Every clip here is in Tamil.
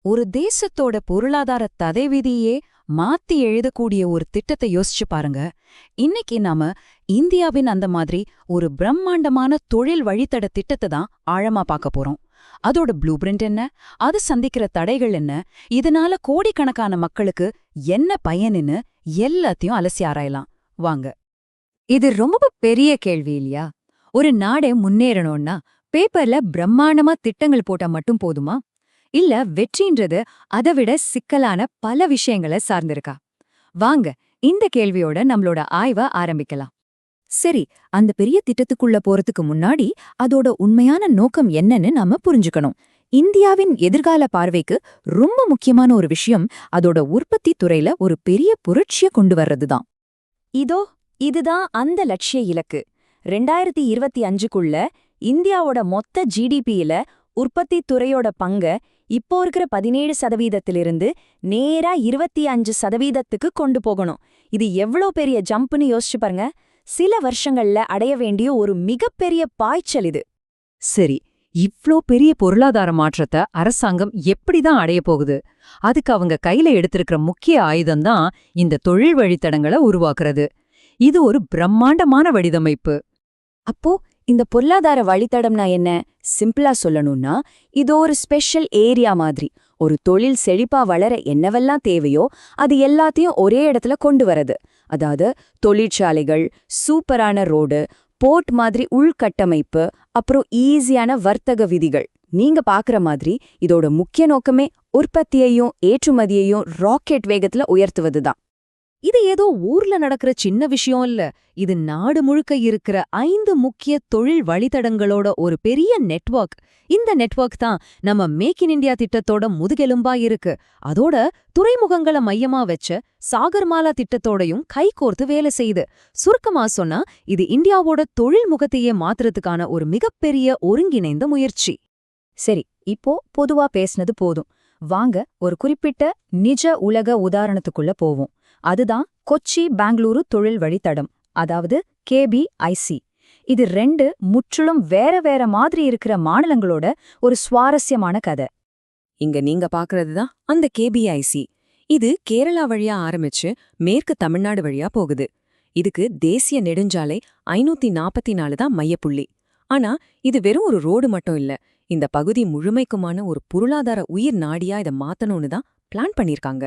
ஒரு தேசத்தோட பொருளாதார ததைவிதியே மாத்தி எழுதக்கூடிய ஒரு திட்டத்தை யோசிச்சு பாருங்க. இன்னைக்கு நாம இந்தியாவின் அந்த மாதிரி ஒரு பிரம்மாண்டமான தொழில் வழித்தட திட்டத்தை தான் ஆழமா பார்க்க போறோம். அதோட ப்ளூ பிரிண்ட் என்ன, அது சந்திக்கிற தடைகள் என்ன, இதனால கோடிக்கணக்கான மக்களுக்கு என்ன பயனுன்னு எல்லாத்தையும் அலசி ஆராயலாம் வாங்க. இது ரொம்ப பெரிய கேள்வி இல்லையா? ஒரு நாடே முன்னேறணும்னா பேப்பர்ல பிரம்மாண்டமா திட்டங்கள் போட்டா மட்டும் போதுமா? இல்ல வெற்றின்றது அதை விட சிக்கலான பல விஷயங்களை சார்ந்திருக்கா? வாங்க இந்த கேள்வியோட நம்மளோட ஆய்வை ஆரம்பிக்கலாம். சரி, அந்த பெரிய திட்டத்துக்குள்ள போறதுக்கு முன்னாடி அதோட உண்மையான நோக்கம் என்னன்னு நாம புரிஞ்சுக்கணும். இந்தியாவின் எதிர்கால பார்வைக்கு ரொம்ப முக்கியமான ஒரு விஷயம் அதோட உற்பத்தி துறையில ஒரு பெரிய புரட்சியை கொண்டு வர்றதுதான். இதுதான் அந்த லட்சிய இலக்கு. 2025க்குள்ள இந்தியாவோட மொத்த ஜிடிபியில உற்பத்தி துறையோட பங்க இப்போ இருக்கிற 17%லிருந்து நேரா 25%க்கு கொண்டு போகணும். இது எவ்வளோ பெரிய ஜம்ப்னு யோசிச்சு பாருங்க. சில வருஷங்கள்ல அடைய வேண்டிய ஒரு மிகப்பெரிய பாய்ச்சல் இது. சரி, இவ்ளோ பெரிய பொருளாதார மாற்றத்தை அரசாங்கம் எப்படிதான் அடைய போகுது? அதுக்கு அவங்க கையில எடுத்திருக்கிற முக்கிய ஆயுதம்தான் இந்த தொழில் வழித்தடங்களை உருவாக்குறது. இது ஒரு பிரம்மாண்டமான வடிவமைப்பு. அப்போ இந்த பொருளாதார வழித்தடம்னா என்ன? சிம்பிளா சொல்லணும்னா இது ஒரு ஸ்பெஷல் ஏரியா மாதிரி. ஒரு தொழில் செழிப்பா வளர என்னவெல்லாம் தேவையோ அது எல்லாத்தையும் ஒரே இடத்துல கொண்டு வரது. அதாவது தொழிற்சாலைகள், சூப்பரான ரோடு, போர்ட் மாதிரி உள்கட்டமைப்பு, அப்புறம் ஈஸியான வர்த்தக விதிகள். நீங்க பாக்குற மாதிரி இதோட முக்கிய நோக்கமே உற்பத்தியையும் ஏற்றுமதியையும் ராக்கெட் வேகத்துல உயர்த்துவதுதான். இது ஏதோ ஊர்ல நடக்கிற சின்ன விஷயம் இல்ல. இது நாடு முழுக்க இருக்கிற 5 முக்கிய தொழில் வழித்தடங்களோட ஒரு பெரிய நெட்வொர்க். இந்த நெட்வொர்க் தான் நம்ம மேக் இன் இண்டியா திட்டத்தோட முதுகெலும்பா இருக்கு. அதோட துறைமுகங்களை மையமா வச்ச சாகர்மாலா திட்டத்தோடையும் கைகோர்த்து வேலை செய்யுது. சுருக்கமா சொன்னா இது இந்தியாவோட தொழில் முகத்தையே மாத்துறதுக்கான ஒரு மிகப்பெரிய ஒருங்கிணைந்த முயற்சி. சரி, இப்போ பொதுவா பேசினது போதும். வாங்க ஒரு குறிப்பிட்ட நிஜ உலக உதாரணத்துக்குள்ள போவோம். அதுதான் கொச்சி பெங்களூரு தொழில் வழித்தடம், அதாவது KBIC. இது 2 முற்றிலும் வேற வேற மாதிரி இருக்கிற மாநிலங்களோட ஒரு சுவாரஸ்யமான கதை. இங்க நீங்க பாக்குறதுதான் அந்த KBIC. இது கேரளா வழியா ஆரம்பிச்சு மேற்கு தமிழ்நாடு வழியா போகுது. இதுக்கு தேசிய நெடுஞ்சாலை 544 தான் மையப்புள்ளி. ஆனா இது வெறும் ஒரு ரோடு மட்டும் இல்ல. இந்த பகுதி முழுமைக்குமான ஒரு பொருளாதார உயிர் நாடியா இதை மாத்தணும்னு தான் பிளான் பண்ணிருக்காங்க.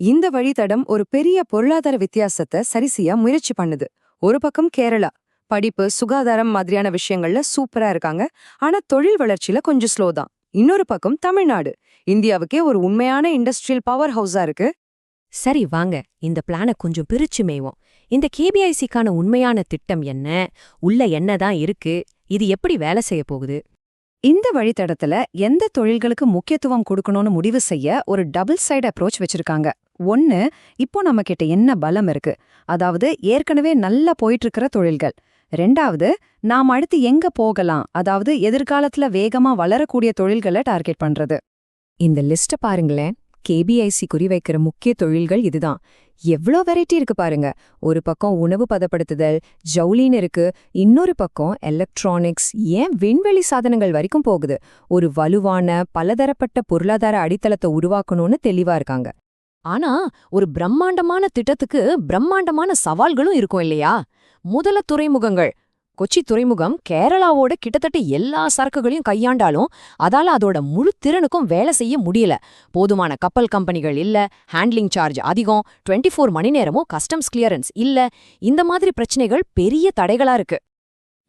இந்த வழித்தடம் ஒரு பெரிய பொருளாதார வித்தியாசத்தை சரிசெய்ய முயற்சி பண்ணுது. ஒரு பக்கம் கேரளா படிப்பு, சுகாதாரம் மாதிரியான விஷயங்கள்ல சூப்பரா இருக்காங்க. ஆனா தொழில் வளர்ச்சியில கொஞ்சம் ஸ்லோ தான். இன்னொரு பக்கம் தமிழ்நாடு இந்தியாவுக்கே ஒரு உண்மையான இண்டஸ்ட்ரியல் பவர் ஹவுஸா இருக்கு. சரி, வாங்க இந்த பிளானை கொஞ்சம் பிரிச்சு மேய்வோம். இந்த KBICக்கான உண்மையான திட்டம் என்ன, உள்ள என்னதான் இருக்கு, இது எப்படி வேலை செய்ய போகுது? இந்த வழித்தடத்துல எந்த தொழில்களுக்கு முக்கியத்துவம் கொடுக்கணும்னு முடிவு செய்ய ஒரு டபுள் சைடு அப்ரோச் வச்சிருக்காங்க. ஒன்னு, இப்போ நம்ம கிட்ட என்ன பலம் இருக்கு, அதாவது ஏற்கனவே நல்லா போயிட்டு இருக்கிற தொழில்கள். 2வது, நாம் அடுத்து எங்க போகலாம், அதாவது எதிர்காலத்துல வேகமா வளரக்கூடிய தொழில்களை டார்கெட் பண்றது. இந்த லிஸ்ட பாருங்களேன். KBIC குறிவைக்கிற முக்கிய தொழில்கள் இதுதான். எவ்ளோ வெரைட்டி இருக்கு பாருங்க. ஒரு பக்கம் உணவு பதப்படுத்துதல், ஜவுளின்னு இருக்கு. இன்னொரு பக்கம் எலக்ட்ரானிக்ஸ், ஏன் விண்வெளி சாதனங்கள் வரைக்கும் போகுது. ஒரு வலுவான பலதரப்பட்ட பொருளாதார அடித்தளத்தை உருவாக்கணும்னு தெளிவா இருக்காங்க. ஆனா ஒரு பிரம்மாண்டமான திட்டத்துக்கு பிரம்மாண்டமான சவால்களும் இருக்கும் இல்லையா? முதல துறைமுகங்கள். கொச்சி துறைமுகம் கேரளாவோட கிட்டத்தட்ட எல்லா சரக்குகளையும் கையாண்டாலும் அதால அதோட முழு திறனுக்கும் வேலை செய்ய முடியல. போதுமான கப்பல் கம்பெனிகள் இல்ல, ஹேண்ட்லிங் சார்ஜ் அதிகம், 24 மணி நேரமும் கஸ்டம்ஸ் கிளியரன்ஸ் இல்ல. இந்த மாதிரி பிரச்சனைகள் பெரிய தடைகளா இருக்கு.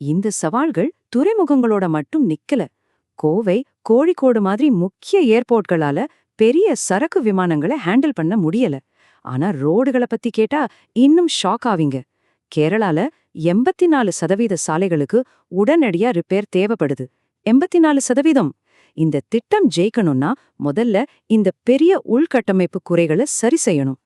இந்த சவால்கள் துறைமுகங்களோட மட்டும் நிக்கல. கோவை, கோழிக்கோடு மாதிரி முக்கிய ஏர்போர்ட்களால பெரிய சரக்கு விமானங்களை ஹேண்டில் பண்ண முடியல. ஆனா ரோடுகளை பத்தி கேட்டா இன்னும் ஷாக் ஆவீங்க. கேரளால 84% சாலைகளுக்கு உடனடியா ரிப்பேர் தேவைப்படுது. 84%. இந்த திட்டம் ஜெயிக்கணும்னா முதல்ல இந்த பெரிய உள்கட்டமைப்பு குறைகளை சரி செய்யணும்.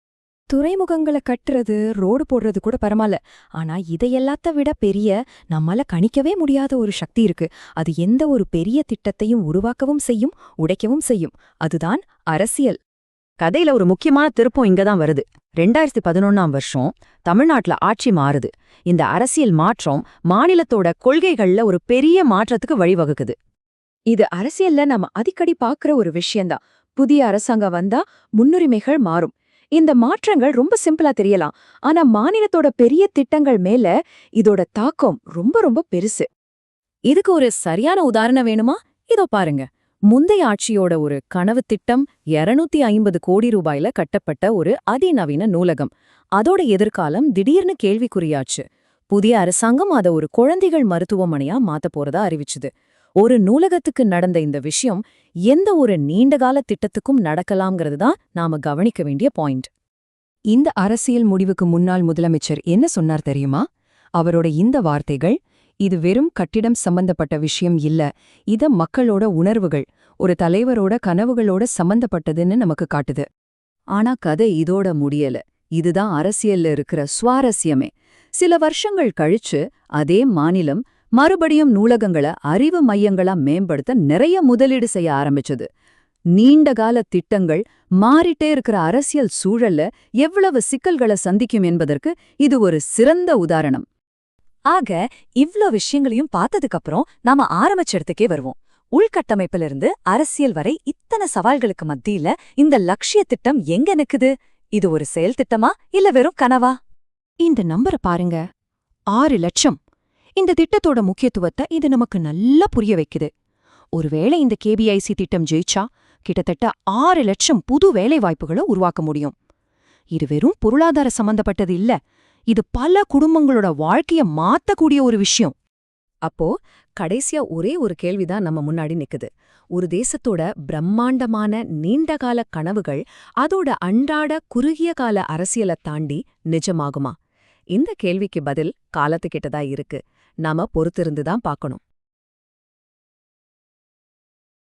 துறைமுகங்களை கட்டுறது, ரோடு போடுறது கூட பரவாயில்ல. ஆனா இதையெல்லாத்த விட பெரிய, நம்மால கணிக்கவே முடியாத ஒரு சக்தி இருக்கு. அது எந்த ஒரு பெரிய திட்டத்தையும் உருவாக்கவும் செய்யும், உடைக்கவும் செய்யும். அதுதான் அரசியல். கதையில ஒரு முக்கியமான திருப்பம் இங்கதான் வருது. 2011ஆம் வருஷம் தமிழ்நாட்டுல ஆட்சி மாறுது. இந்த அரசியல் மாற்றம் மாநிலத்தோட கொள்கைகள்ல ஒரு பெரிய மாற்றத்துக்கு வழிவகுக்குது. இது அரசியல்ல நம்ம அடிக்கடி பாக்குற ஒரு விஷயம்தான். புதிய அரசாங்கம் வந்தா முன்னுரிமைகள் மாறும். இந்த மாற்றங்கள் ரொம்ப சிம்பிளா தெரியலாம், ஆனா மாநிலத்தோட பெரிய திட்டங்கள் மேல இதோட தாக்கம் ரொம்ப ரொம்ப பெருசு. இதுக்கு ஒரு சரியான உதாரணம் வேணுமா? இதோ பாருங்க. முந்தைய ஆட்சியோட ஒரு கனவு திட்டம் 250 கோடி ரூபாயில கட்டப்பட்ட ஒரு அதிநவீன நூலகம். அதோட எதிர்காலம் திடீர்னு கேள்விக்குறியாச்சு. புதிய அரசாங்கம் அத ஒரு குழந்தைகள் மருத்துவமனையா மாத்த போறதா அறிவிச்சுது. ஒரு நூலகத்துக்கு நடந்த இந்த விஷயம் எந்த ஒரு நீண்டகால திட்டத்துக்கும் நடக்கலாம்ங்கிறது தான் நாம கவனிக்க வேண்டிய பாயிண்ட். இந்த அரசியல் முடிவுக்கு முன்னாள் முதலமைச்சர் என்ன சொன்னார் தெரியுமா? அவரோட இந்த வார்த்தைகள், இது வெறும் கட்டிடம் சம்பந்தப்பட்ட விஷயம் இல்ல, இத மக்களோட உணர்வுகள், ஒரு தலைவரோட கனவுகளோட சம்பந்தப்பட்டதுன்னு நமக்கு காட்டுது. ஆனா கதை இதோட முடியல. இதுதான் அரசியல்ல இருக்கிற சுவாரஸ்யமே. சில வருஷங்கள் கழிச்சு அதே மாநிலம் மறுபடியும் நூலகங்கள அறிவு மையங்களா மேம்படுத்த நிறைய முதலீடு செய்ய ஆரம்பிச்சது. நீண்டகால திட்டங்கள் மாறிட்டே இருக்கிற அரசியல் சூழல்ல எவ்வளவு சிக்கல்களை சந்திக்கும் என்பதற்கு இது ஒரு சிறந்த உதாரணம். ஆக இவ்ளோ விஷயங்களையும் பார்த்ததுக்கு அப்புறம் நாம ஆரம்பிச்ச இடத்துக்கே வருவோம். உள்கட்டமைப்பிலிருந்து அரசியல் வரை இத்தனை சவால்களுக்கு மத்தியில இந்த லட்சிய திட்டம் எங்க நிக்குது? இது ஒரு செயல் திட்டமா இல்ல வெறும் கனவா? இந்த நம்பரை பாருங்க, 6 லட்சம். இந்த திட்டத்தோட முக்கியத்துவத்தை இது நமக்கு நல்லா புரிய வைக்குது. ஒருவேளை இந்த KBIC திட்டம் ஜெயிச்சா கிட்டத்தட்ட 6 லட்சம் புது வேலைவாய்ப்புகளை உருவாக்க முடியும். இது வெறும் பொருளாதார சம்பந்தப்பட்டது இல்ல, இது பல குடும்பங்களோட வாழ்க்கைய மாத்தக்கூடிய ஒரு விஷயம். அப்போ கடைசியா ஒரே ஒரு கேள்விதான் நம்ம முன்னாடி நிக்குது. ஒரு தேசத்தோட பிரம்மாண்டமான நீண்டகால கனவுகள் அதோட அன்றாட குறுகிய கால அரசியலை தாண்டி நிஜமாகுமா? இந்த கேள்விக்கு பதில் காலத்துக்கிட்டதா இருக்கு. நாம பொறுத்திருந்துதான் பார்க்கணும்.